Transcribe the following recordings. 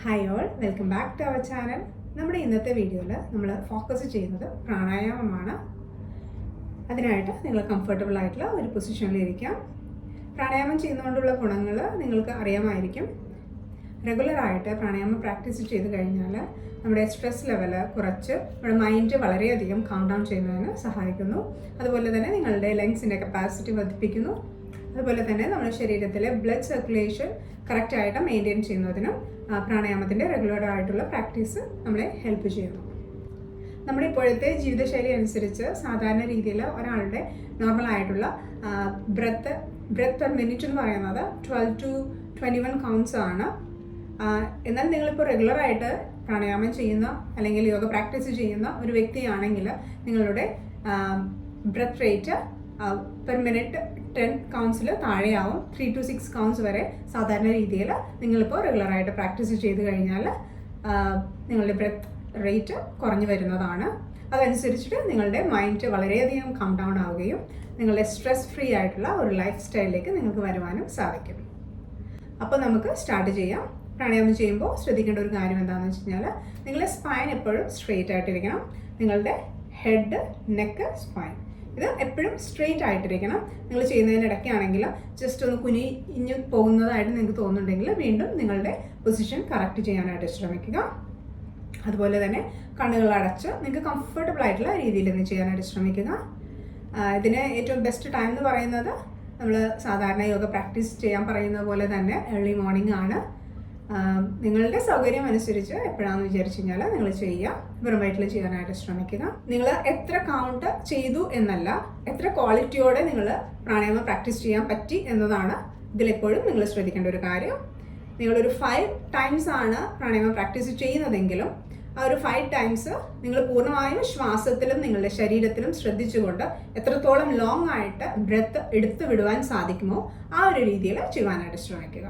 Hi all, welcome back to our channel. നമ്മുടെ ഇന്നത്തെ വീഡിയോയിൽ നമ്മൾ ഫോക്കസ് ചെയ്യുന്നത് പ്രാണായാമമാണ്. അതിനായിട്ട് നിങ്ങൾ കംഫർട്ടബിൾ ആയിട്ടുള്ള ഒരു പൊസിഷനിലിരിക്കാം. പ്രാണായാമം ചെയ്യുന്നതുകൊണ്ടുള്ള ഗുണങ്ങൾ നിങ്ങൾക്ക് അറിയാമായിരിക്കും. റെഗുലറായിട്ട് പ്രാണായാമം പ്രാക്ടീസ് ചെയ്ത് കഴിഞ്ഞാൽ നമ്മുടെ സ്ട്രെസ് ലെവൽ കുറച്ച് നമ്മുടെ മൈൻഡ് വളരെയധികം കാം ഡൗൺ ചെയ്യുന്നതിന് സഹായിക്കുന്നു. അതുപോലെ തന്നെ നിങ്ങളുടെ ലങ്സിൻ്റെ കപ്പാസിറ്റി വർദ്ധിപ്പിക്കുന്നു. അതുപോലെ തന്നെ നമ്മുടെ ശരീരത്തിലെ ബ്ലഡ് സർക്കുലേഷൻ കറക്റ്റായിട്ട് മെയിൻറ്റെയിൻ ചെയ്യുന്നതിനും പ്രാണായാമത്തിൻ്റെ റെഗുലറായിട്ടുള്ള പ്രാക്ടീസ് നമ്മളെ ഹെൽപ്പ് ചെയ്യുന്നു. നമ്മുടെ ഇപ്പോഴത്തെ ജീവിതശൈലി അനുസരിച്ച് സാധാരണ രീതിയിൽ ഒരാളുടെ നോർമലായിട്ടുള്ള ബ്രെത്ത് പെർ മിനിറ്റ് എന്ന് പറയുന്നത് 12 to 21 കൗണ്ട്സ് ആണ്. എന്നാൽ നിങ്ങളിപ്പോൾ റെഗുലറായിട്ട് പ്രാണായാമം ചെയ്യുന്ന അല്ലെങ്കിൽ യോഗ പ്രാക്ടീസ് ചെയ്യുന്ന ഒരു വ്യക്തിയാണെങ്കിൽ നിങ്ങളുടെ ബ്രെത്ത് റേറ്റ് പെർ മിനിറ്റ് 10 കൗണ്ട്സിൽ താഴെയാവും. 3 to 6 കൗണ്ട്സ് വരെ സാധാരണ രീതിയിൽ നിങ്ങളിപ്പോൾ റെഗുലറായിട്ട് പ്രാക്ടീസ് ചെയ്ത് കഴിഞ്ഞാൽ നിങ്ങളുടെ ബ്രെത്ത് റേറ്റ് കുറഞ്ഞു വരുന്നതാണ്. അതനുസരിച്ചിട്ട് നിങ്ങളുടെ മൈൻഡ് വളരെയധികം കാം ഡൗൺ ആവുകയും നിങ്ങളുടെ സ്ട്രെസ് ഫ്രീ ആയിട്ടുള്ള ഒരു ലൈഫ് സ്റ്റൈലിലേക്ക് നിങ്ങൾക്ക് വരുവാനും സാധിക്കും. അപ്പോൾ നമുക്ക് സ്റ്റാർട്ട് ചെയ്യാം. പ്രാണായാമം ചെയ്യുമ്പോൾ ശ്രദ്ധിക്കേണ്ട ഒരു കാര്യം എന്താണെന്ന് വെച്ച് കഴിഞ്ഞാൽ നിങ്ങളുടെ സ്പൈൻ എപ്പോഴും സ്ട്രെയിറ്റ് ആയിട്ടിരിക്കണം. നിങ്ങളുടെ ഹെഡ്, നെക്ക്, സ്പൈൻ ഇത് എപ്പോഴും സ്ട്രെയിറ്റ് ആയിട്ടിരിക്കണം. നിങ്ങൾ ചെയ്യുന്നതിനിടയ്ക്കാണെങ്കിൽ ജസ്റ്റ് ഒന്ന് കുനിഞ്ഞു പോകുന്നതായിട്ട് നിങ്ങൾക്ക് തോന്നുന്നുണ്ടെങ്കിൽ വീണ്ടും നിങ്ങളുടെ പൊസിഷൻ കറക്റ്റ് ചെയ്യാനായിട്ട് ശ്രമിക്കുക. അതുപോലെ തന്നെ കണ്ണുകൾ അടച്ച് നിങ്ങൾക്ക് കംഫർട്ടബിൾ ആയിട്ടുള്ള രീതിയിൽ തന്നെ ചെയ്യാനായിട്ട് ശ്രമിക്കുക. ഇതിന് ഏറ്റവും ബെസ്റ്റ് ടൈം എന്ന് പറയുന്നത് നമ്മൾ സാധാരണ യോഗ പ്രാക്ടീസ് ചെയ്യാൻ പറയുന്ന പോലെ തന്നെ ഏർലി മോർണിംഗ് ആണ്. നിങ്ങളുടെ സൗകര്യം അനുസരിച്ച് എപ്പോഴാണെന്ന് വിചാരിച്ചു കഴിഞ്ഞാൽ നിങ്ങൾ ചെയ്യുക. വെറും വയറ്റിൽ ചെയ്യാനായിട്ട് ശ്രമിക്കുക. നിങ്ങൾ എത്ര കൗണ്ട് ചെയ്തു എന്നല്ല, എത്ര ക്വാളിറ്റിയോടെ നിങ്ങൾ പ്രാണായാമം പ്രാക്ടീസ് ചെയ്യാൻ പറ്റി എന്നതാണ് ഇതിലെപ്പോഴും നിങ്ങൾ ശ്രദ്ധിക്കേണ്ട ഒരു കാര്യം. നിങ്ങളൊരു 5 times ആണ് പ്രാണായാമം പ്രാക്ടീസ് ചെയ്യുന്നതെങ്കിലും ആ ഒരു 5 times നിങ്ങൾ പൂർണ്ണമായും ശ്വാസത്തിലും നിങ്ങളുടെ ശരീരത്തിലും ശ്രദ്ധിച്ചുകൊണ്ട് എത്രത്തോളം ലോങ് ആയിട്ട് ബ്രെത്ത് എടുത്തു വിടുവാൻ സാധിക്കുമോ ആ ഒരു രീതിയിൽ ചെയ്യുവാനായിട്ട് ശ്രമിക്കുക.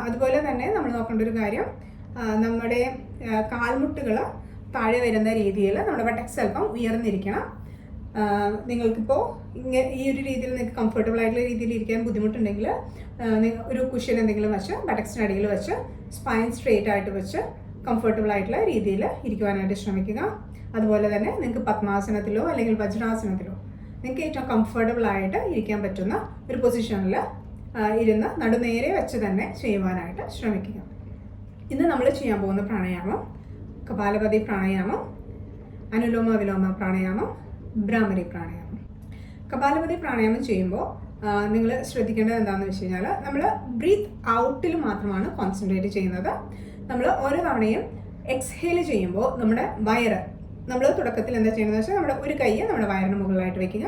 അതുപോലെ തന്നെ നമ്മൾ നോക്കേണ്ട ഒരു കാര്യം, നമ്മുടെ കാൽമുട്ടുകൾ താഴെ വരുന്ന രീതിയിൽ നമ്മുടെ ബട്ടക്സ് അല്പം ഉയർന്നിരിക്കണം. നിങ്ങൾക്കിപ്പോൾ ഈ ഒരു രീതിയിൽ നിങ്ങൾക്ക് കംഫർട്ടബിൾ ആയിട്ടുള്ള രീതിയിൽ ഇരിക്കാൻ ബുദ്ധിമുട്ടുണ്ടെങ്കിൽ ഒരു കുഷ്യൻ എന്തെങ്കിലും വെച്ച് ബട്ടക്സിന് അടിയിൽ വെച്ച് സ്പൈൻ സ്ട്രെയിറ്റ് ആയിട്ട് വെച്ച് കംഫർട്ടബിൾ ആയിട്ടുള്ള രീതിയിൽ ഇരിക്കുവാനായിട്ട് ശ്രമിക്കുക. അതുപോലെ തന്നെ നിങ്ങൾക്ക് പത്മാസനത്തിലോ അല്ലെങ്കിൽ വജ്രാസനത്തിലോ നിങ്ങൾക്ക് ഏറ്റവും കംഫർട്ടബിൾ ആയിട്ട് ഇരിക്കാൻ പറ്റുന്ന ഒരു പൊസിഷനിൽ ഇരുന്ന് നടുനേരെ വെച്ച് തന്നെ ചെയ്യുവാനായിട്ട് ശ്രമിക്കുക. ഇന്ന് നമ്മൾ ചെയ്യാൻ പോകുന്ന പ്രാണായാമം കപാലപതി പ്രാണായാമം, അനുലോമ വിലോമ പ്രാണായാമം, ഭ്രാമരി പ്രാണായാമം. കപാലപതി പ്രാണായാമം ചെയ്യുമ്പോൾ നിങ്ങൾ ശ്രദ്ധിക്കേണ്ടത് എന്താണെന്ന് വെച്ച് കഴിഞ്ഞാൽ നമ്മൾ ബ്രീത്ത് ഔട്ടിൽ മാത്രമാണ് കോൺസെൻട്രേറ്റ് ചെയ്യുന്നത്. നമ്മൾ ഓരോ തവണയും എക്സ്ഹേൽ ചെയ്യുമ്പോൾ നമ്മുടെ വയറ്, നമ്മൾ തുടക്കത്തിൽ എന്താ ചെയ്യുന്നത് വെച്ചാൽ നമ്മുടെ ഒരു കൈ നമ്മുടെ വയറിന് മുകളിലായിട്ട് വെക്കുക.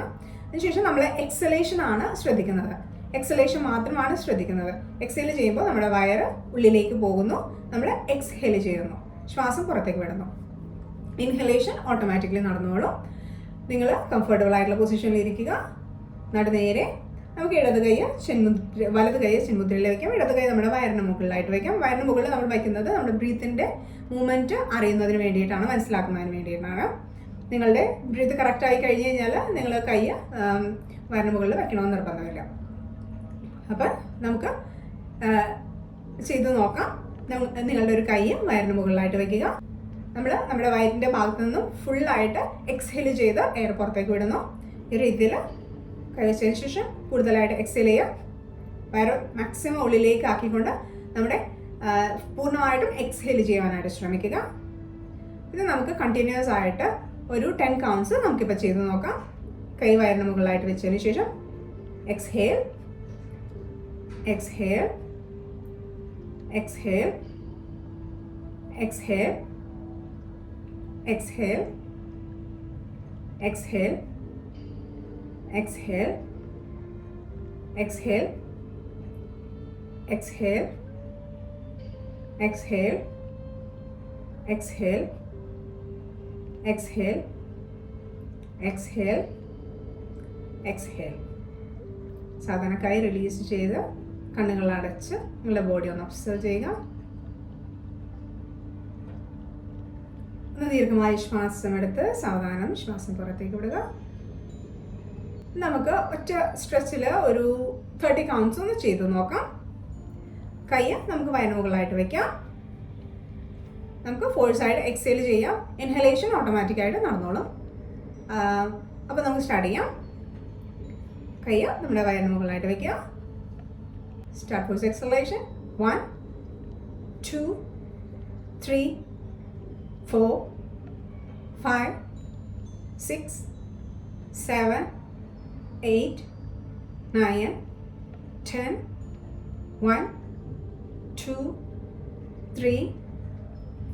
അതിനുശേഷം നമ്മൾ എക്സലേഷൻ ആണ് ശ്രദ്ധിക്കുന്നത്. എക്സലേഷൻ മാത്രമാണ് ശ്രദ്ധിക്കുന്നത്. എക്സേൽ ചെയ്യുമ്പോൾ നമ്മുടെ വയറ് ഉള്ളിലേക്ക് പോകുന്നു, നമ്മൾ എക്സ്ഹേൽ ചെയ്യുന്നു, ശ്വാസം പുറത്തേക്ക് വിടുന്നു. ഇൻഹലേഷൻ ഓട്ടോമാറ്റിക്കലി നടന്നോളും. നിങ്ങൾ കംഫർട്ടബിൾ ആയിട്ടുള്ള പൊസിഷനിൽ ഇരിക്കുക. നടുനേരെ നമുക്ക് വലത് കൈ ചെന്മുദ്രയിൽ വയ്ക്കാം. ഇടത് കൈ നമ്മുടെ വയറിന് മുകളിലായിട്ട് വയ്ക്കാം. വയറിന് മുകളിൽ നമ്മൾ വയ്ക്കുന്നത് നമ്മുടെ ബ്രീത്തിൻ്റെ മൂവ്മെൻറ്റ് അറിയുന്നതിന് വേണ്ടിയിട്ടാണ്, മനസ്സിലാക്കുന്നതിന് വേണ്ടിയിട്ടാണ്. നിങ്ങളുടെ ബ്രീത്ത് കറക്റ്റ് ആയി കഴിഞ്ഞ് കഴിഞ്ഞാൽ നിങ്ങൾ കൈ വയറിന് മുകളിൽ വയ്ക്കണമെന്ന് നിർബന്ധമില്ല. അപ്പം നമുക്ക് ചെയ്ത് നോക്കാം. നിങ്ങളുടെ ഒരു കൈയും വയറിന് മുകളിലായിട്ട് വയ്ക്കുക. നമ്മൾ നമ്മുടെ വയറിൻ്റെ ഭാഗത്തു നിന്നും ഫുള്ളായിട്ട് എക്സ്ഹേൽ ചെയ്ത് എയർ പുറത്തേക്ക് വിടുന്നു. ഈ രീതിയിൽ കൈ വെച്ചതിന് ശേഷം കൂടുതലായിട്ട് എക്സ്ഹേൽ ചെയ്യുക. വയറ് മാക്സിമം ഉള്ളിലേക്ക് ആക്കിക്കൊണ്ട് നമ്മുടെ പൂർണ്ണമായിട്ടും എക്സ്ഹേൽ ചെയ്യാനായിട്ട് ശ്രമിക്കുക. ഇത് നമുക്ക് കണ്ടിന്യൂസ് ആയിട്ട് ഒരു 10 counts നമുക്കിപ്പോൾ ചെയ്ത് നോക്കാം. കൈ വയറിന് മുകളിലായിട്ട് വെച്ചതിന് ശേഷം exhale, exhale, exhale, exhale, exhale, exhale, exhale, exhale, exhale, exhale, exhale, exhale, exhale, exhale. സാധാരണ കൈ റിലീസ് ചെയ്ത് കണ്ണുകൾ അടച്ച് നിങ്ങളുടെ ബോഡി ഒന്ന് ഒബ്സർവ് ചെയ്യുക. ഒന്ന് ദീർഘമായി ശ്വാസം എടുത്ത് സാവധാനം ശ്വാസം പുറത്തേക്ക് വിടുക. നമുക്ക് ഒറ്റ സ്ട്രെച്ചിൽ ഒരു 30 counts ഒന്ന് ചെയ്ത് നോക്കാം. കൈ നമുക്ക് വയറിന് മുകളിലായിട്ട് വയ്ക്കാം. നമുക്ക് ഫോഴ്സായിട്ട് എക്സേൽ ചെയ്യാം. ഇൻഹലേഷൻ ഓട്ടോമാറ്റിക്കായിട്ട് നടന്നോളും. അപ്പോൾ നമുക്ക് സ്റ്റാർട്ട് ചെയ്യാം. കൈ നമ്മുടെ വയറിന് മുകളിലായിട്ട് വയ്ക്കുക. Start force exhalation. 1 2 3 4 5 6 7 8 9 10 1 2 3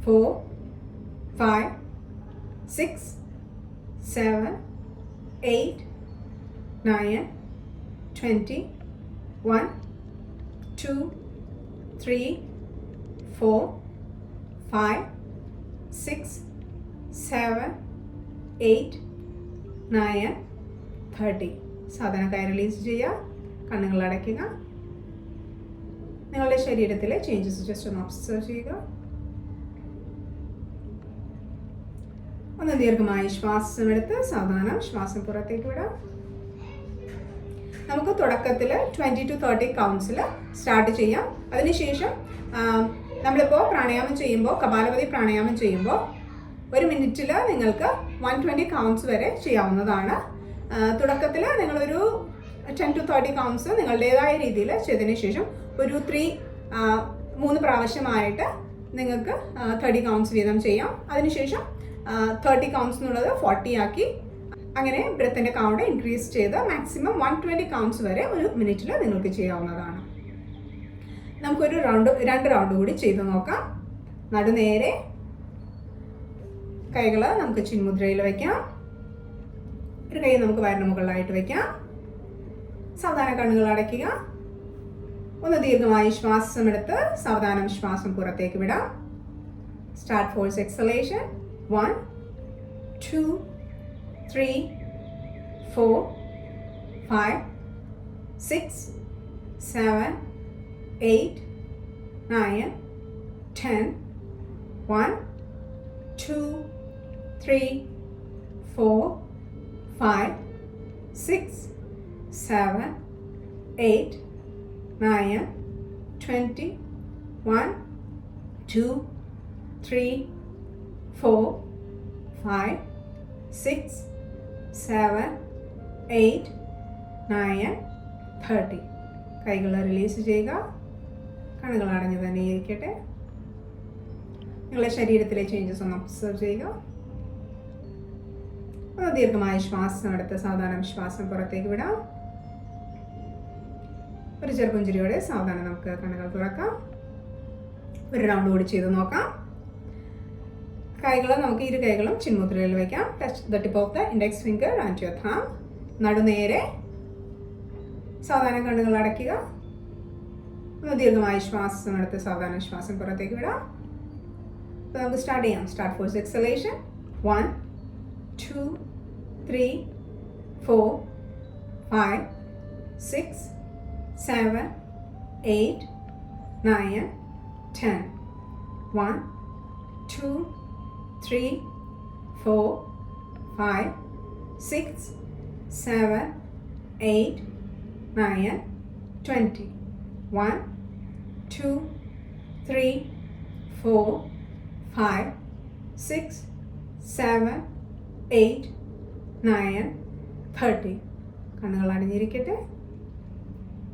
4 5 6 7 8 9 20 1 2 3 4 5 6 7 8 9 30. സാധാരണ കൈ റിലീസ് ചെയ്യുക. കണ്ണുകൾ അടയ്ക്കുക. നിങ്ങളുടെ ശരീരത്തിലെ ചേഞ്ചസ് ജസ്റ്റ് ഒന്ന് ഒബ്സർവ് ചെയ്യുക. ഒന്ന് ദീർഘമായി ശ്വാസമെടുത്ത് സാവധാനം ശ്വാസം പുറത്തേക്ക് വിടാം. നമുക്ക് തുടക്കത്തിൽ 20 to 30 കൗണ്ട്സിൽ സ്റ്റാർട്ട് ചെയ്യാം. അതിനുശേഷം നമ്മളിപ്പോൾ പ്രാണായാമം ചെയ്യുമ്പോൾ, കപാലപതി പ്രാണായാമം ചെയ്യുമ്പോൾ 1 മിനിറ്റിൽ നിങ്ങൾക്ക് 120 കൗണ്ട്സ് വരെ ചെയ്യാവുന്നതാണ്. തുടക്കത്തിൽ നിങ്ങളൊരു 10 to 30 കൗണ്ട്സ് നിങ്ങളുടേതായ രീതിയിൽ ചെയ്തതിന് ശേഷം ഒരു 3 പ്രാവശ്യമായിട്ട് നിങ്ങൾക്ക് 30 കൗണ്ട്സ് വീതം ചെയ്യാം. അതിനുശേഷം 30 കൗണ്ട്സ് എന്നുള്ളത് 40 ആക്കി അങ്ങനെ ബ്രെത്തിൻ്റെ കൗണ്ട് ഇൻക്രീസ് ചെയ്ത് മാക്സിമം 120 കൗണ്ട്സ് വരെ 1 മിനിറ്റിൽ നിങ്ങൾക്ക് ചെയ്യാവുന്നതാണ്. നമുക്കൊരു 2 റൗണ്ട് കൂടി ചെയ്ത് നോക്കാം. നടുനേരെ, കൈകൾ നമുക്ക് ചിന്മുദ്രയിൽ വയ്ക്കാം. ഒരു കൈ നമുക്ക് വയറിന് മുകളിലായിട്ട് വയ്ക്കാം. സാവധാനം കണ്ണുകൾ അടയ്ക്കുക. ഒന്ന് ദീർഘമായി ശ്വാസമെടുത്ത് സാവധാനം ശ്വാസം പുറത്തേക്ക് വിടാം. Start force exhalation. 1 2 3 4 5 6 7 8 9 10 1 2 3 4 5 6 7 8 9 20 1 2 3 4 5 6 7 8 9 30. കൈകൾ റിലീസ് ചെയ്യുക. കണ്ണുകൾ അടഞ്ഞു തന്നെ ഇരിക്കട്ടെ. നിങ്ങളുടെ ശരീരത്തിലെ ചേഞ്ചസ് ഒന്ന് ഒബ്സർവ് ചെയ്യുക. ഒന്ന് ദീർഘമായ ശ്വാസം എടുത്ത് സാവധാനം ശ്വാസം പുറത്തേക്ക് വിടാം. ഒരു ചെറുപുഞ്ചിരിയോടെ സാവധാനം നമുക്ക് കണ്ണുകൾ തുറക്കാം. ഒരു റൗണ്ട് കൂടി ചെയ്ത് നോക്കാം. കൈകൾ നമുക്ക് ഇരു കൈകളും ചിന്മുദ്രയിൽ വയ്ക്കാം. Touch the tip of the index finger and your thumb. നടുനേരെ, സാവധാനം കണ്ണുകൾ അടയ്ക്കുക. ഒന്ന് ദീർഘമായ ശ്വാസം എടുത്ത് സാവധാനം ശ്വാസം പുറത്തേക്ക് വിടാം. അപ്പോൾ നമുക്ക് സ്റ്റാർട്ട് ചെയ്യാം. Start force exhalation. 1 2 3 4 5 6 7 8 9 10 1 2 3 4 5 6 7 8 9 20 1 2 3 4 5 6 7 8 9 30. കണ്ണുകൾ അടഞ്ഞിരിക്കട്ടെ.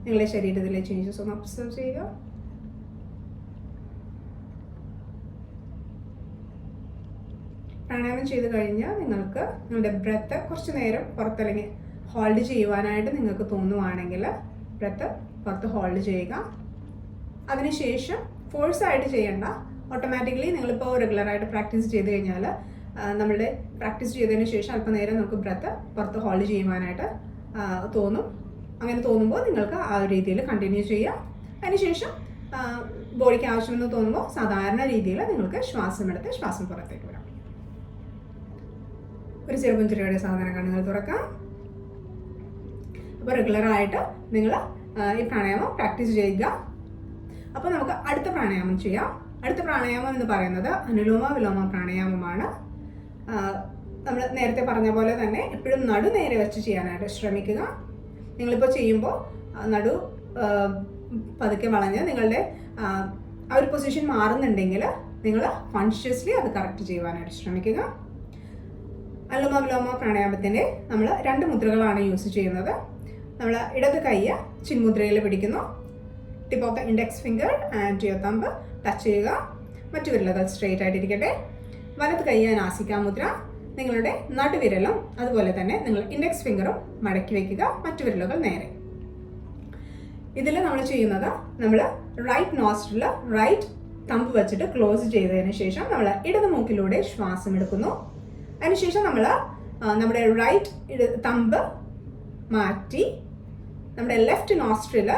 നിങ്ങളുടെ ശരീരത്തിലെ ചേഞ്ചസ് ഒന്ന് ഒബ്സർവ് ചെയ്യുക. പ്രാണായാമം ചെയ്ത് കഴിഞ്ഞാൽ നിങ്ങൾക്ക് നിങ്ങളുടെ ബ്രെത്ത് കുറച്ച് നേരം പുറത്തിറങ്ങി ഹോൾഡ് ചെയ്യുവാനായിട്ട് നിങ്ങൾക്ക് തോന്നുവാണെങ്കിൽ ബ്രെത്ത് പുറത്ത് ഹോൾഡ് ചെയ്യുക. അതിനുശേഷം ഫോഴ്സായിട്ട് ചെയ്യേണ്ട. ഓട്ടോമാറ്റിക്കലി നിങ്ങളിപ്പോൾ റെഗുലറായിട്ട് പ്രാക്ടീസ് ചെയ്ത് കഴിഞ്ഞാൽ നമ്മളുടെ പ്രാക്ടീസ് ചെയ്തതിന് ശേഷം അല്പനേരം നമുക്ക് ബ്രെത്ത് പുറത്ത് ഹോൾഡ് ചെയ്യുവാനായിട്ട് തോന്നും. അങ്ങനെ തോന്നുമ്പോൾ നിങ്ങൾക്ക് ആ ഒരു രീതിയിൽ കണ്ടിന്യൂ ചെയ്യാം. അതിനുശേഷം ബോഡിക്ക് ആവശ്യമെന്ന് തോന്നുമ്പോൾ സാധാരണ രീതിയിൽ നിങ്ങൾക്ക് ശ്വാസമെടുത്ത് ശ്വാസം പുറത്തേക്ക് വിടാം. ഒരു ചെറുപുഞ്ചിരിയോടെ സാധാരണ കണ്ണുകൾ തുറക്കാം. അപ്പോൾ റെഗുലറായിട്ട് നിങ്ങൾ ഈ പ്രാണായാമം പ്രാക്ടീസ് ചെയ്യുക. അപ്പോൾ നമുക്ക് അടുത്ത പ്രാണായാമം ചെയ്യാം. അടുത്ത പ്രാണായാമം എന്ന് പറയുന്നത് അനുലോമ വിലോമ പ്രാണായാമമാണ്. നമ്മൾ നേരത്തെ പറഞ്ഞ പോലെ തന്നെ എപ്പോഴും നടു നേരെ വെച്ച് ചെയ്യാനായിട്ട് ശ്രമിക്കുക. നിങ്ങളിപ്പോൾ ചെയ്യുമ്പോൾ നടു പതുക്കെ വളഞ്ഞ് നിങ്ങളുടെ ആ ഒരു പൊസിഷൻ മാറുന്നുണ്ടെങ്കിൽ നിങ്ങൾ കോൺഷ്യസ്ലി അത് കറക്റ്റ് ചെയ്യുവാനായിട്ട് ശ്രമിക്കുക. അനുലോമ വിലോമ പ്രാണായാമത്തിൻ്റെ നമ്മൾ 2 മുദ്രകളാണ് യൂസ് ചെയ്യുന്നത്. നമ്മൾ ഇടത് കൈ ചിന്മുദ്രയിൽ പിടിക്കുന്നു. Tip of the index finger and your thumb touch ചെയ്യുക. മറ്റു വിരലുകൾ സ്ട്രെയിറ്റ് ആയിട്ടിരിക്കട്ടെ. വലത് കൈ നാസികാ മുദ്ര. നിങ്ങളുടെ നടുവിരലും അതുപോലെ തന്നെ നിങ്ങൾ ഇൻഡെക്സ് ഫിംഗറും മടക്കി വയ്ക്കുക. മറ്റു വിരലുകൾ നേരെ. ഇതിൽ നമ്മൾ ചെയ്യുന്നത് നമ്മൾ റൈറ്റ് നോസ്ട്രിൽ റൈറ്റ് തമ്പ് വെച്ചിട്ട് ക്ലോസ് ചെയ്തതിന് ശേഷം നമ്മൾ ഇടത് മൂക്കിലൂടെ ശ്വാസം എടുക്കുന്നു. അതിനുശേഷം നമ്മൾ നമ്മുടെ റൈറ്റ് തമ്പ് മാറ്റി നമ്മുടെ ലെഫ്റ്റ് നോസ്ട്രിൽ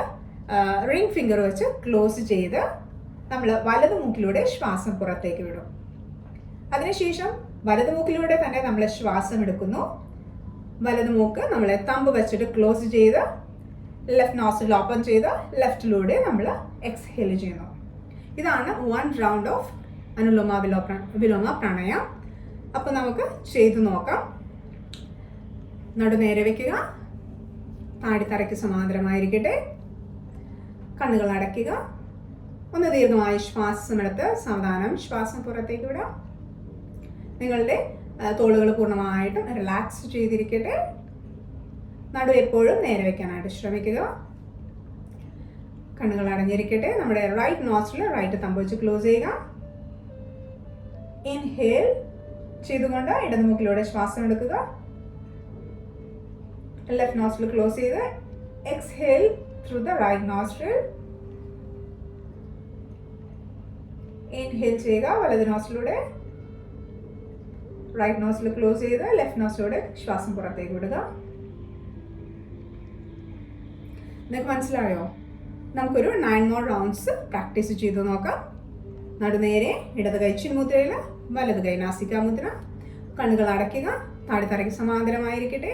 റിംഗ് ഫിംഗർ വെച്ച് ക്ലോസ് ചെയ്ത് നമ്മൾ വലത് മൂക്കിലൂടെ ശ്വാസം പുറത്തേക്ക് വിടും. അതിനുശേഷം വലത് മൂക്കിലൂടെ തന്നെ നമ്മൾ ശ്വാസം എടുക്കുന്നു. വലത് മൂക്ക് നമ്മൾ തമ്പ് വെച്ചിട്ട് ക്ലോസ് ചെയ്ത് ലെഫ്റ്റ് നോസ്ട്രിൽ ഓപ്പൺ ചെയ്ത് ലെഫ്റ്റിലൂടെ നമ്മൾ എക്സ്ഹേൽ ചെയ്യുന്നു. ഇതാണ് 1 റൗണ്ട് ഓഫ് അനുലോമ വിലോമ പ്രാണായാമം. അപ്പോൾ നമുക്ക് ചെയ്തു നോക്കാം. നടുനേരെ വയ്ക്കുക. താടിത്തറയ്ക്ക് സമാന്തരമായിരിക്കട്ടെ. കണ്ണുകൾ അടയ്ക്കുക. ഒന്ന് ദീർഘമായി ശ്വാസമെടുത്ത് സാവധാനം ശ്വാസം പുറത്തേക്ക് വിടാം. നിങ്ങളുടെ തോളുകൾ പൂർണ്ണമായിട്ടും റിലാക്സ് ചെയ്തിരിക്കട്ടെ. നടു എപ്പോഴും നേരെ വയ്ക്കാനായിട്ട് ശ്രമിക്കുക. കണ്ണുകൾ അടഞ്ഞിരിക്കട്ടെ. നമ്മുടെ റൈറ്റ് നോസ്ട്രിൽ റൈറ്റ് തമ്പ് വെച്ച് ക്ലോസ് ചെയ്യുക. ഇൻഹേൽ ചെയ്തുകൊണ്ട് ഇടതുമുക്കിലൂടെ ശ്വാസം എടുക്കുക. ലെഫ്റ്റ് നോസ്ട്രിൽ ക്ലോസ് ചെയ്ത് exhale through the right nostril. Inhale ചെയ്യുക വലത് നോസ്ട്രിലൂടെ. റൈറ്റ് നോസ്ട്രിൽ ക്ലോസ് ചെയ്ത് ലെഫ്റ്റ് നോസ്ട്രിലൂടെ ശ്വാസം പുറത്തേക്ക് വിടുക. നിങ്ങൾക്ക് മനസ്സിലായോ? നമുക്കൊരു 9 more റൗണ്ട്സ് പ്രാക്ടീസ് ചെയ്ത് നോക്കാം. നടുനേരെ ഇടത് കൈ ചിന്മുദ്രയിൽ വലത് കൈ നാസികാ മുദ്ര. കണ്ണുകൾ അടയ്ക്കുക. താടിത്തറയ്ക്ക് സമാന്തരമായിരിക്കട്ടെ.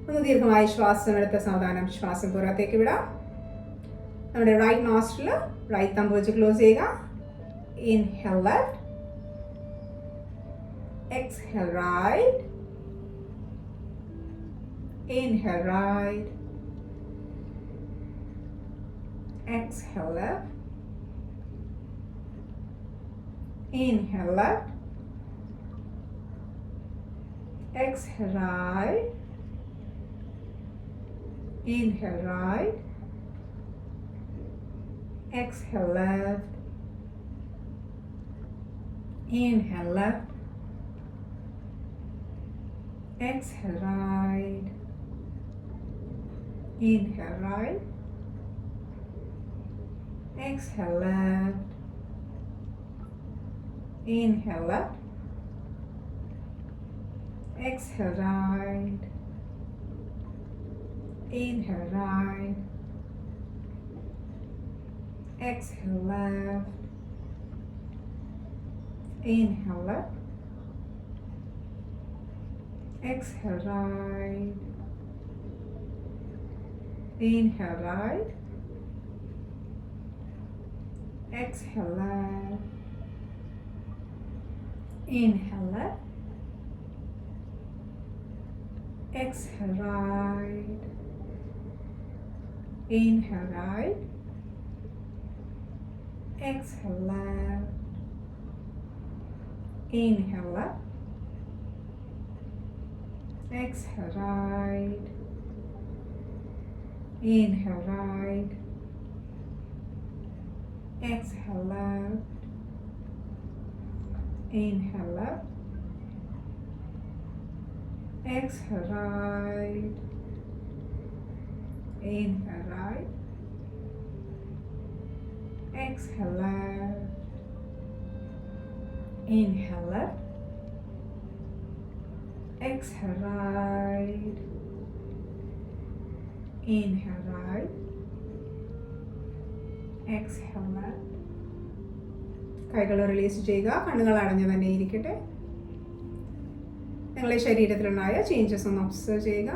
ഒന്ന് ദീർഘമായി ശ്വാസം എടുത്ത് സാവധാനം ശ്വാസം പുറത്തേക്ക് വിടാം. നമ്മുടെ റൈറ്റ് നോസ്ട്രിൽ റൈറ്റ് തമ്പ് വെച്ച് ക്ലോസ് ചെയ്യുക. Inhale left. Exhale right. Inhale right. Exhale left. Inhale left. Exhale right. Inhale right. Exhale left. Inhale left. Exhale right. Inhale right. Exhale left. Inhale left. Exhale right. Inhale right. Exhale left. Inhale left. Exhale right. Inhale right. Exhale left. Inhale left. Exhale right. Inhale right. Exhale left. Inhale left. Exhale right. Inhale right. Exhale left. Inhale left. Exhale right. Inhale right. Exhale left. Inhale left. Exhale right. Inhale right. Exhale left. കൈകൾ release ചെയ്യുക. കണ്ണുകൾ അടഞ്ഞു തന്നെ ഇരിക്കട്ടെ. നിങ്ങളുടെ ശരീരത്തിലുണ്ടായ changes ഒന്ന് observe ചെയ്യുക.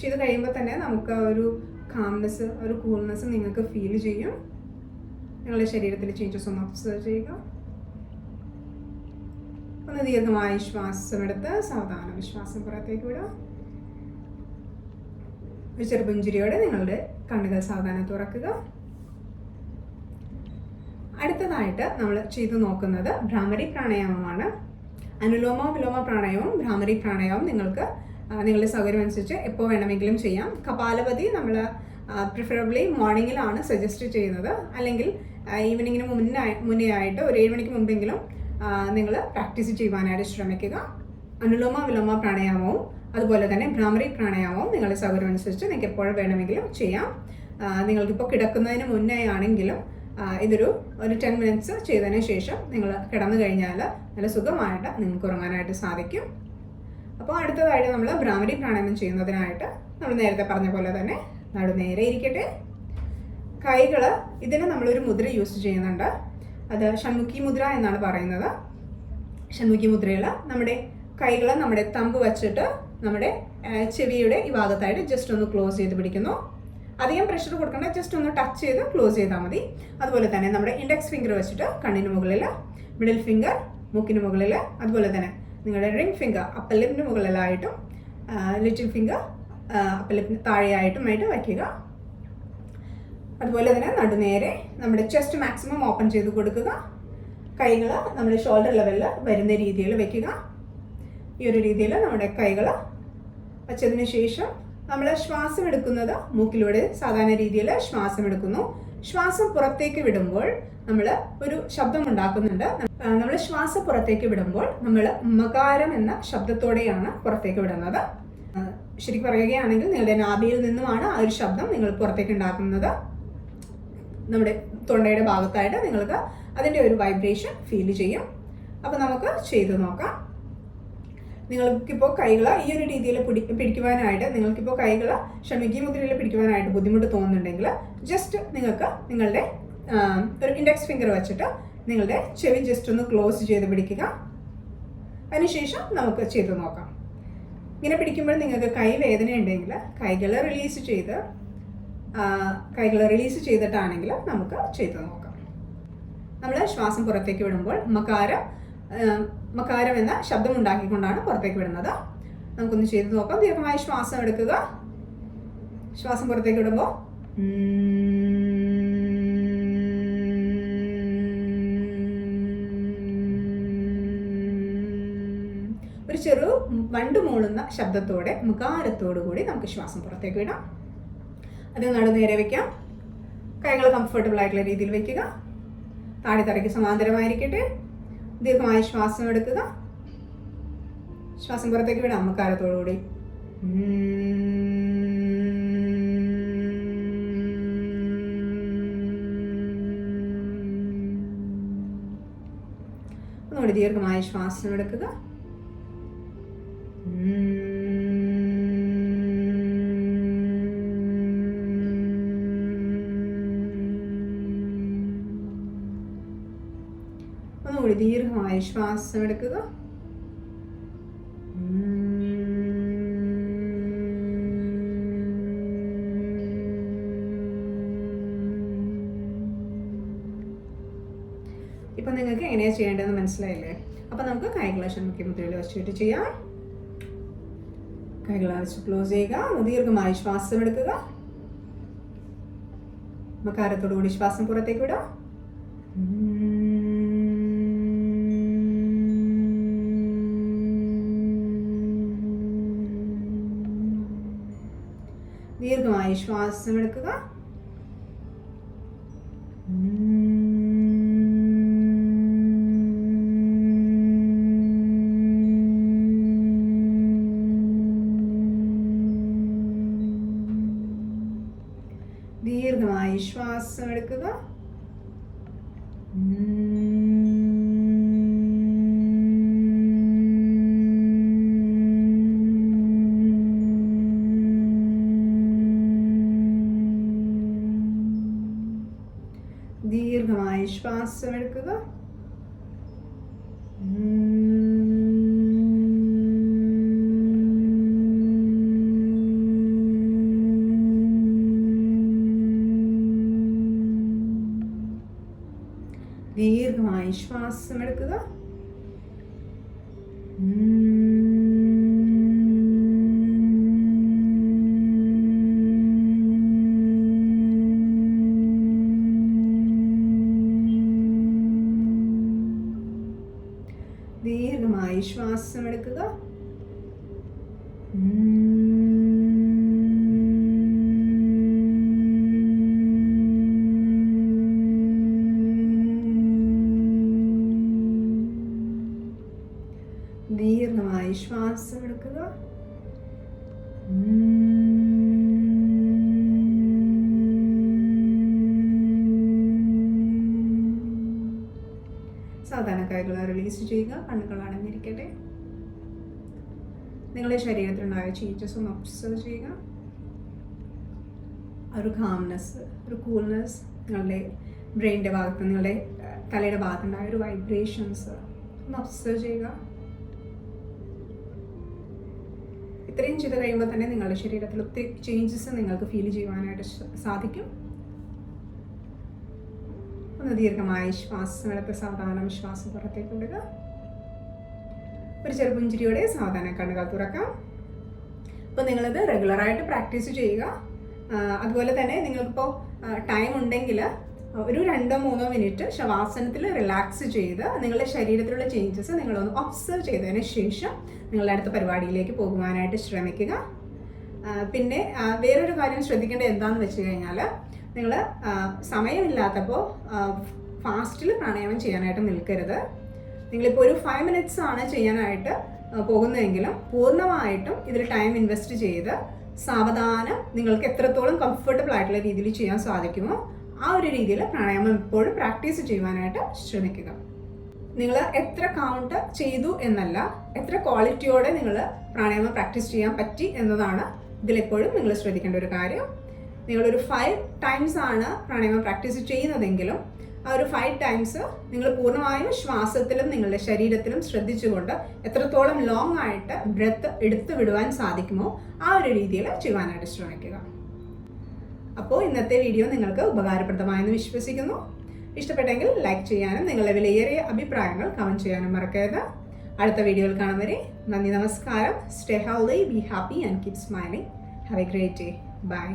ചെയ്ത് കഴിയുമ്പോൾ തന്നെ നമുക്ക് ഒരു കാംനെസ്, ഒരു കൂൾനെസ് നിങ്ങൾക്ക് ഫീൽ ചെയ്യും. നിങ്ങളുടെ ശരീരത്തിലെ ചേഞ്ചസ് ഒന്ന് ഒബ്സർവ് ചെയ്യുക. ഒന്ന് ദീർഘമായി ശ്വാസമെടുത്ത് സാവധാനം ശ്വാസം പുറത്തേക്ക് വിടുക. ഒരു ചെറുപുഞ്ചിരിയോടെ നിങ്ങളുടെ കണ്ണുകൾ സാവധാനം തുറക്കുക. അടുത്തതായിട്ട് നമ്മൾ ചെയ്തു നോക്കുന്നത് ഭ്രാമരി പ്രാണായാമമാണ്. അനുലോമ വിലോമ പ്രാണായാമവും ഭ്രാമരി പ്രാണായാമവും നിങ്ങൾക്ക് നിങ്ങളുടെ സൗകര്യം അനുസരിച്ച് എപ്പോൾ വേണമെങ്കിലും ചെയ്യാം. കപാലപതി നമ്മൾ പ്രിഫറബിളി മോർണിംഗിലാണ് സജസ്റ്റ് ചെയ്യുന്നത്, അല്ലെങ്കിൽ ഈവനിങ്ങിന് മുന്നേ ആയിട്ട് ഒരു 7 മണിക്ക് മുമ്പെങ്കിലും നിങ്ങൾ പ്രാക്ടീസ് ചെയ്യുവാനായിട്ട് ശ്രമിക്കുക. അനുലോമ വിലോമ പ്രാണായാമവും അതുപോലെ തന്നെ ഭ്രാമരി പ്രാണായാമവും നിങ്ങളുടെ സൗകര്യം അനുസരിച്ച് നിങ്ങൾക്ക് എപ്പോൾ വേണമെങ്കിലും ചെയ്യാം. നിങ്ങൾക്കിപ്പോൾ കിടക്കുന്നതിന് മുന്നേ ആണെങ്കിലും ഇതൊരു 10 മിനിറ്റ്സ് ചെയ്തതിന് ശേഷം നിങ്ങൾ കിടന്നു കഴിഞ്ഞാൽ നല്ല സുഖമായിട്ട് നിങ്ങൾക്ക് ഉറങ്ങാനായിട്ട് സാധിക്കും. അപ്പോൾ അടുത്തതായിട്ട് നമ്മൾ ഭ്രാമരി പ്രാണായാമം ചെയ്യുന്നതിനായിട്ട് നമ്മൾ നേരത്തെ പറഞ്ഞ പോലെ തന്നെ നടു നേരെ ഇരിക്കട്ടെ. കൈകൾ ഇതിന് നമ്മളൊരു മുദ്ര യൂസ് ചെയ്യുന്നുണ്ട്. അത് ഷൺമുഖി മുദ്ര എന്നാണ് പറയുന്നത്. ഷൺമുഖി മുദ്രയിൽ നമ്മുടെ കൈകൾ നമ്മുടെ തമ്പ് വച്ചിട്ട് നമ്മുടെ ചെവിയുടെ ഈ ഭാഗത്തായിട്ട് ജസ്റ്റ് ഒന്ന് ക്ലോസ് ചെയ്ത് പിടിക്കുന്നു. അധികം പ്രഷർ കൊടുക്കേണ്ട, ജസ്റ്റ് ഒന്ന് ടച്ച് ചെയ്ത് ക്ലോസ് ചെയ്താൽ മതി. അതുപോലെ തന്നെ നമ്മുടെ ഇൻഡെക്സ് ഫിംഗർ വെച്ചിട്ട് കണ്ണിന് മുകളിൽ, മിഡിൽ ഫിംഗർ മൂക്കിന് മുകളിൽ, അതുപോലെ തന്നെ നിങ്ങളുടെ റിംഗ് ഫിംഗർ അപ്പർ ലിപ്പിന് മുകളിലായിട്ടും ലിറ്റിൽ ഫിംഗർ അപ്പർ ലിപ്പിന് താഴെയായിട്ടുമായിട്ട് വയ്ക്കുക. അതുപോലെ തന്നെ നടുനേരെ നമ്മുടെ ചെസ്റ്റ് മാക്സിമം ഓപ്പൺ ചെയ്ത് കൊടുക്കുക. കൈകൾ നമ്മുടെ ഷോൾഡർ ലെവലിൽ വരുന്ന രീതിയിൽ വയ്ക്കുക. ഈ ഒരു രീതിയിൽ നമ്മുടെ കൈകൾ വച്ചതിന് ശേഷം നമ്മൾ ശ്വാസം എടുക്കുന്നത് മൂക്കിലൂടെ സാധാരണ രീതിയിൽ ശ്വാസം എടുക്കുന്നു. ശ്വാസം പുറത്തേക്ക് വിടുമ്പോൾ നമ്മൾ ഒരു ശബ്ദം ഉണ്ടാക്കുന്നുണ്ട്. നമ്മൾ ശ്വാസം പുറത്തേക്ക് വിടുമ്പോൾ നമ്മൾ മകാരം എന്ന ശബ്ദത്തോടെയാണ് പുറത്തേക്ക് വിടുന്നത്. ശരിക്കും പറയുകയാണെങ്കിൽ നിങ്ങളുടെ നാഭിയിൽ നിന്നുമാണ് ആ ഒരു ശബ്ദം നിങ്ങൾ പുറത്തേക്ക് ഉണ്ടാക്കുന്നത്. നമ്മുടെ തൊണ്ടയുടെ ഭാഗത്തായിട്ട് നിങ്ങൾക്ക് അതിൻ്റെ ഒരു വൈബ്രേഷൻ ഫീൽ ചെയ്യും. അപ്പോൾ നമുക്ക് ചെയ്തു നോക്കാം. നിങ്ങൾക്കിപ്പോൾ കൈകൾ ഈ ഒരു രീതിയിൽ പിടിക്കുവാനായിട്ട്, നിങ്ങൾക്കിപ്പോൾ കൈകൾ ഷൺമുഖി മുദ്രയിൽ പിടിക്കുവാനായിട്ട് ബുദ്ധിമുട്ട് തോന്നുന്നുണ്ടെങ്കിൽ ജസ്റ്റ് നിങ്ങൾക്ക് നിങ്ങളുടെ ഒരു ഇൻഡെക്സ് ഫിംഗർ വെച്ചിട്ട് നിങ്ങളുടെ ചെവി ജസ്റ്റ് ഒന്ന് ക്ലോസ് ചെയ്ത് പിടിക്കുക. അതിനുശേഷം നമുക്ക് ചെയ്ത് നോക്കാം. ഇങ്ങനെ പിടിക്കുമ്പോൾ നിങ്ങൾക്ക് കൈ വേദന ഉണ്ടെങ്കിൽ കൈകൾ റിലീസ് ചെയ്തിട്ടാണെങ്കിൽ നമുക്ക് ചെയ്ത് നോക്കാം. നമ്മൾ ശ്വാസം പുറത്തേക്ക് വിടുമ്പോൾ മകാരം എന്ന ശബ്ദം ഉണ്ടാക്കിക്കൊണ്ടാണ് പുറത്തേക്ക് വിടുന്നത്. നമുക്കൊന്ന് ചെയ്ത് നോക്കാം. ദീർഘമായി ശ്വാസം എടുക്കുക. ശ്വാസം പുറത്തേക്ക് വിടുമ്പോൾ ഒരു ചെറു വണ്ട് മൂളുന്ന ശബ്ദത്തോടെ മകാരത്തോടു കൂടി നമുക്ക് ശ്വാസം പുറത്തേക്ക് വിടാം. അത് നടുനേരെ വയ്ക്കാം. കൈകൾ കംഫർട്ടബിൾ ആയിട്ടുള്ള രീതിയിൽ വയ്ക്കുക. താടിത്തറയ്ക്ക് സമാന്തരമായിരിക്കട്ടെ. ദീർഘമായി ശ്വാസം എടുക്കുക. ശ്വാസം പുറത്തേക്ക് വിടാം മകാരത്തോടുകൂടി. ഒന്നുകൂടി ദീർഘമായി ശ്വാസം എടുക്കുക. ഒന്നുകൂടി ദീർഘമായി ശ്വാസം എടുക്കുക. ഇപ്പം നിങ്ങൾക്ക് എങ്ങനെയാണ് ചെയ്യേണ്ടതെന്ന് മനസ്സിലായില്ലേ? അപ്പം നമുക്ക് കൈകൾ ഷൺമുഖി മുദ്രയിൽ വെച്ചിട്ട് ചെയ്യാം. കൈകൾ വെച്ച് ക്ലോസ് ചെയ്യുക. ദീർഘമായി ശ്വാസം എടുക്കുക. മകാരത്തോടു കൂടി ശ്വാസം പുറത്തേക്ക് വിടാം. ദീർഘമായി ശ്വാസം എടുക്കുക. ദീർഘമായി ശ്വാസം എടുക്കുക. ദീർഘമായി ശ്വാസം എടുക്കുക. ദീർഘമായി ശ്വാസം എടുക്കുക. ദീർഘമായി ശ്വാസം എടുക്കുക. ദീർഘമായി ശ്വാസം എടുക്കുക. സാധാരണ കൈകൾ റിലീസ് ചെയ്യുക. കണ്ണുകൾ അടഞ്ഞിരിക്കട്ടെ. നിങ്ങളുടെ ശരീരത്തിലുണ്ടായ ചേഞ്ചസ് ഒന്ന് ഒബ്സർവ് ചെയ്യുക. ഒരു കാംനെസ്, ഒരു കൂൾനെസ്, നിങ്ങളുടെ ബ്രെയിനിൻ്റെ ഭാഗത്ത്, നിങ്ങളുടെ തലയുടെ ഭാഗത്തുണ്ടായ ഒരു വൈബ്രേഷൻസ് ഒന്ന് ഒബ്സർവ് ചെയ്യുക. ഇത്രയും ചെയ്ത് കഴിയുമ്പോൾ തന്നെ നിങ്ങളുടെ ശരീരത്തിൽ ഒത്തിരി ചേഞ്ചസ് നിങ്ങൾക്ക് ഫീൽ ചെയ്യുവാനായിട്ട് സാധിക്കും. ഒന്ന് ദീർഘമായി ശ്വാസം എടുത്ത് സാവധാനം ശ്വാസം പുറത്തേക്ക് വിടുക. ഒരു ചെറുപുഞ്ചിരിയോടെ സാവധാനം കണ്ണുകൾ തുറക്കാം. അപ്പോൾ നിങ്ങളിത് റെഗുലറായിട്ട് പ്രാക്ടീസ് ചെയ്യുക. അതുപോലെ തന്നെ നിങ്ങൾക്കിപ്പോൾ ടൈം ഉണ്ടെങ്കിൽ ഒരു 2-3 മിനിറ്റ് ശവാസനത്തിൽ റിലാക്സ് ചെയ്ത് നിങ്ങളുടെ ശരീരത്തിലുള്ള ചേഞ്ചസ് നിങ്ങളൊന്ന് ഒബ്സർവ് ചെയ്തതിന് ശേഷം നിങ്ങളുടെ അടുത്ത പരിപാടിയിലേക്ക് പോകുവാനായിട്ട് ശ്രമിക്കുക. പിന്നെ വേറൊരു കാര്യം ശ്രദ്ധിക്കേണ്ടത് എന്താണെന്ന് വെച്ച് കഴിഞ്ഞാൽ, നിങ്ങൾ സമയമില്ലാത്തപ്പോൾ ഫാസ്റ്റിൽ പ്രാണായാമം ചെയ്യാനായിട്ട് നിൽക്കരുത്. നിങ്ങളിപ്പോൾ ഒരു 5 മിനിറ്റ്സ് ആണ് ചെയ്യാനായിട്ട് പോകുന്നതെങ്കിലും പൂർണ്ണമായിട്ടും ഇതിൽ ടൈം ഇൻവെസ്റ്റ് ചെയ്ത് സാവധാനം നിങ്ങൾക്ക് എത്രത്തോളം കംഫർട്ടബിൾ ആയിട്ടുള്ള രീതിയിൽ ചെയ്യാൻ സാധിക്കുമോ ആ ഒരു രീതിയിൽ പ്രാണായാമം എപ്പോഴും പ്രാക്ടീസ് ചെയ്യുവാനായിട്ട് ശ്രമിക്കുക. നിങ്ങൾ എത്ര കൗണ്ട് ചെയ്തു എന്നല്ല, എത്ര ക്വാളിറ്റിയോടെ നിങ്ങൾ പ്രാണായാമം പ്രാക്ടീസ് ചെയ്യാൻ പറ്റി എന്നതാണ് ഇതിലെപ്പോഴും നിങ്ങൾ ശ്രദ്ധിക്കേണ്ട ഒരു കാര്യം. നിങ്ങളൊരു 5 ടൈംസ് ആണ് പ്രാണായാമം പ്രാക്ടീസ് ചെയ്യുന്നതെങ്കിലും ആ ഒരു 5 ടൈംസ് നിങ്ങൾ പൂർണ്ണമായും ശ്വാസത്തിലും നിങ്ങളുടെ ശരീരത്തിലും ശ്രദ്ധിച്ചുകൊണ്ട് എത്രത്തോളം ലോങ് ആയിട്ട് ബ്രെത്ത് എടുത്തു വിടുവാൻ സാധിക്കുമോ ആ ഒരു രീതിയിൽ ചെയ്യുവാനായിട്ട് ശ്രമിക്കുക. അപ്പോൾ ഇന്നത്തെ വീഡിയോ നിങ്ങൾക്ക് ഉപകാരപ്രദമായെന്ന് വിശ്വസിക്കുന്നു. ഇഷ്ടപ്പെട്ടെങ്കിൽ ലൈക്ക് ചെയ്യാനും നിങ്ങളുടെ വിലയേറിയ അഭിപ്രായങ്ങൾ കമൻറ്റ് ചെയ്യാനും മറക്കരുത്. അടുത്ത വീഡിയോയിൽ കാണും വരെ നന്ദി, നമസ്കാരം. Stay healthy, be happy and keep smiling. Have a great day. By.